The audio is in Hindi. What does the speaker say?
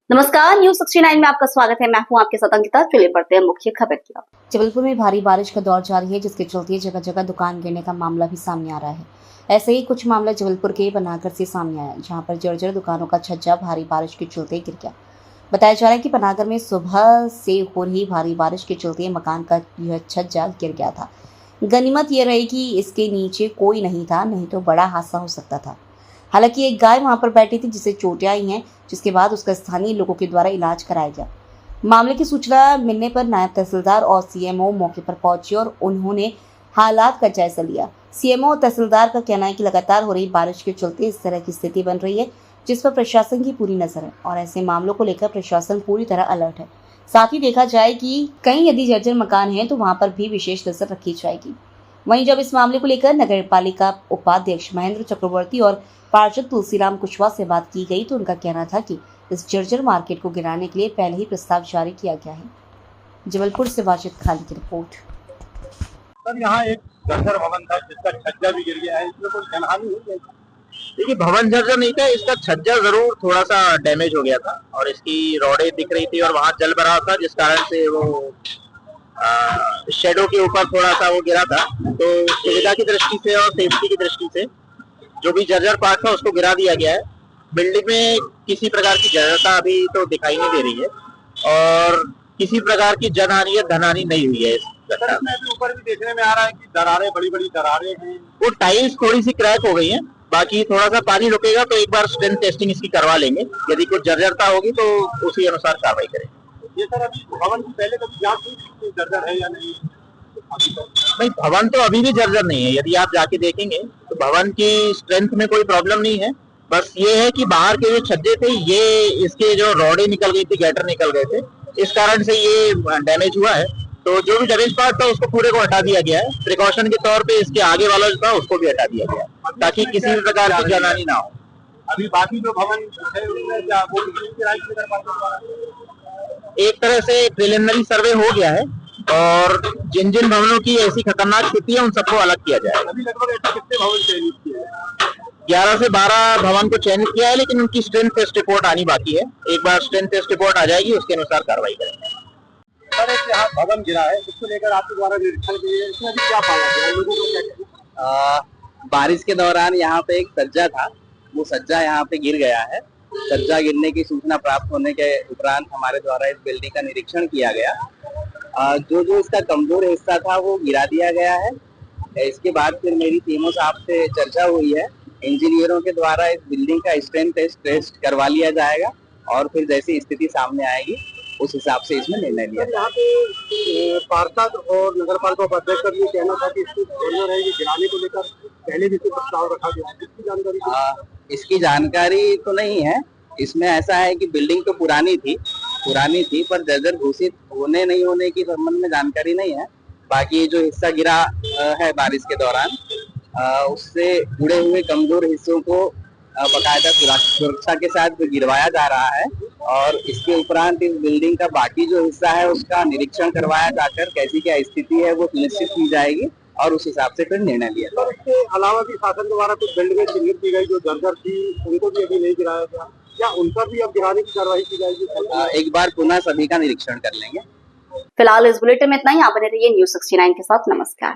नमस्कार, न्यूज 69 में आपका स्वागत है। मैं हूं आपके साथ अंकिता। चलिए बढ़ते हैं मुख्य खबर की ओर। जबलपुर में भारी बारिश का दौर जारी है, जिसके चलते जगह जगह दुकान गिरने का मामला भी सामने आ रहा है। ऐसे ही कुछ मामला जबलपुर के पनागर से सामने आया, जहां पर जर्जर दुकानों का छज्जा भारी बारिश के चलते गिर गया। बताया जा रहा है कि पनागर में सुबह से हो रही भारी बारिश के चलते मकान का यह छज्जा गिर गया था। गनीमत यह रही कि इसके नीचे कोई नहीं था, नहीं तो बड़ा हादसा हो सकता था। हालांकि एक गाय वहां पर बैठी थी, जिसे चोटें आई हैं, जिसके बाद उसका स्थानीय लोगों के द्वारा इलाज कराया गया। मामले की सूचना मिलने पर नायब तहसीलदार और सीएमओ मौके पर पहुंचे और उन्होंने हालात का जायजा लिया। सीएमओ और तहसीलदार का कहना है कि लगातार हो रही बारिश के चलते इस तरह की स्थिति बन रही है, जिस पर प्रशासन की पूरी नजर है और ऐसे मामलों को लेकर प्रशासन पूरी तरह अलर्ट है। साथ ही देखा जाए कि कहीं यदि जर्जर मकान है तो वहां पर भी विशेष नजर रखी जाएगी। वहीं जब इस मामले को लेकर नगर पालिका उपाध्यक्ष महेंद्र चक्रवर्ती और पार्षद तुलसीराम कुशवाहा से बात की गई तो उनका कहना था कि इस जर्जर मार्केट को गिराने के लिए पहले ही प्रस्ताव जारी किया गया है। जबलपुर से वाजिद खाली की रिपोर्ट। सर, यहाँ एक जर्जर भवन था जिसका छज्जा भी गिर गया है। इसमें कोई जनहानि हुई है? देखिए, भवन जर्जर नहीं था, इसका छज्जा जरूर थोड़ा सा डैमेज हो गया था और इसकी रॉडें दिख रही थी और वहाँ जल भरा था, जिस कारण से वो शेडो के ऊपर थोड़ा सा वो गिरा था। तो सुविधा की दृष्टि से और सेफ्टी की दृष्टि से जो भी जर्जर पार्ट था उसको गिरा दिया गया है। बिल्डिंग में किसी प्रकार की जर्जरता अभी तो दिखाई नहीं दे रही है और किसी प्रकार की जनहानि या धनहानि नहीं हुई है। इस घटना में ऊपर भी देखने में आ रहा है कि दरारें, बड़ी बड़ी दरारें हैं। वो टाइल्स थोड़ी सी क्रैक हो गई हैं, बाकी थोड़ा सा पानी रुकेगा तो एक बार स्ट्रेंथ टेस्टिंग इसकी करवा लेंगे। यदि कुछ जर्जरता होगी तो उसी अनुसार कार्रवाई करेंगे। ये सर, अभी भवन की पहले कभी जांच हुई कि जर्जर है या नहीं? नहीं, भवन तो अभी भी जर्जर नहीं है। यदि आप जाके देखेंगे तो भवन की स्ट्रेंथ में कोई प्रॉब्लम नहीं है। बस ये है कि बाहर के जो छज्जे थे, ये इसके जो रॉडें निकल गई थी, गैटर निकल गए थे, इस कारण से ये डैमेज हुआ है। तो जो भी डैमेज पार्ट था उसको पूरे को हटा दिया गया है। प्रिकॉशन के तौर पे इसके आगे वाला जो था उसको भी हटा दिया गया है, ताकि किसी भी प्रकार की जनहानि ना हो। अभी बाकी जो भवन है उनमें क्या वो किराए की नगर पालिका एक तरह से प्रिलिमिनरी सर्वे हो गया है और जिन जिन भवनों की ऐसी खतरनाक स्थिति है उन सबको अलग किया जाए। अभी लगभग ऐसे कितने भवन चयनित किए हैं? 11 से 12 भवन को चयनित किया है, लेकिन उनकी स्ट्रेंथ टेस्ट रिपोर्ट आनी बाकी है। एक बार स्ट्रेंथ टेस्ट रिपोर्ट आ जाएगी, उसके अनुसार कार्रवाई करेंगे। सर, एक यहाँ भवन गिरा है, इसको लेकर आपके द्वारा निरीक्षण किए, इसमें अभी क्या पाया गया, लोगों को क्या कहना? बारिश के दौरान यहाँ पे एक सज्जा था, वो सज्जा यहाँ पे गिर गया है। सज्जा गिरने की सूचना प्राप्त होने के उपरांत हमारे द्वारा इस बिल्डिंग का निरीक्षण किया गया। जो जो इसका कमजोर हिस्सा था वो गिरा दिया गया है। इसके बाद फिर मेरी टीमों साहब से चर्चा हुई है, इंजीनियरों के द्वारा इस बिल्डिंग का स्ट्रेंथ टेस्ट करवा लिया जाएगा और फिर जैसी स्थिति सामने आएगी उस हिसाब से इसमें निर्णय लिया जाएगा। यहाँ पे पार्षद और नगर पालिका उपाध्यक्ष का भी कहना था कि इसको जर्जर है, ये गिराने को लेकर पहले भी प्रस्ताव रखा गया है। इसकी जानकारी इसकी जानकारी तो नहीं है। इसमें ऐसा है कि बिल्डिंग तो पुरानी थी पर जर्जर घोषित होने नहीं होने की संबंध में जानकारी नहीं है। बाकी जो हिस्सा गिरा है बारिश के दौरान, उससे जुड़े हुए कमजोर हिस्सों को बकायदा सुरक्षा के साथ गिरवाया जा रहा है और इसके उपरांत इस बिल्डिंग का बाकी जो हिस्सा है उसका निरीक्षण करवाया जाकर कैसी क्या स्थिति है वो सुनिश्चित की जाएगी और उस हिसाब से फिर निर्णय लिया जाएगा। इसके अलावा भी शासन द्वारा कुछ बिल्डिंगें चिन्हित की गई जो जर्जर थी, उनको भी अभी नहीं गिराया गया, या उन पर भी अब गिराने की कार्रवाई की जाएगी? एक बार पुनः सभी का निरीक्षण कर लेंगे। फिलहाल इस बुलेटिन में इतना ही। आप बने रहिए न्यूज 69 के साथ। नमस्कार।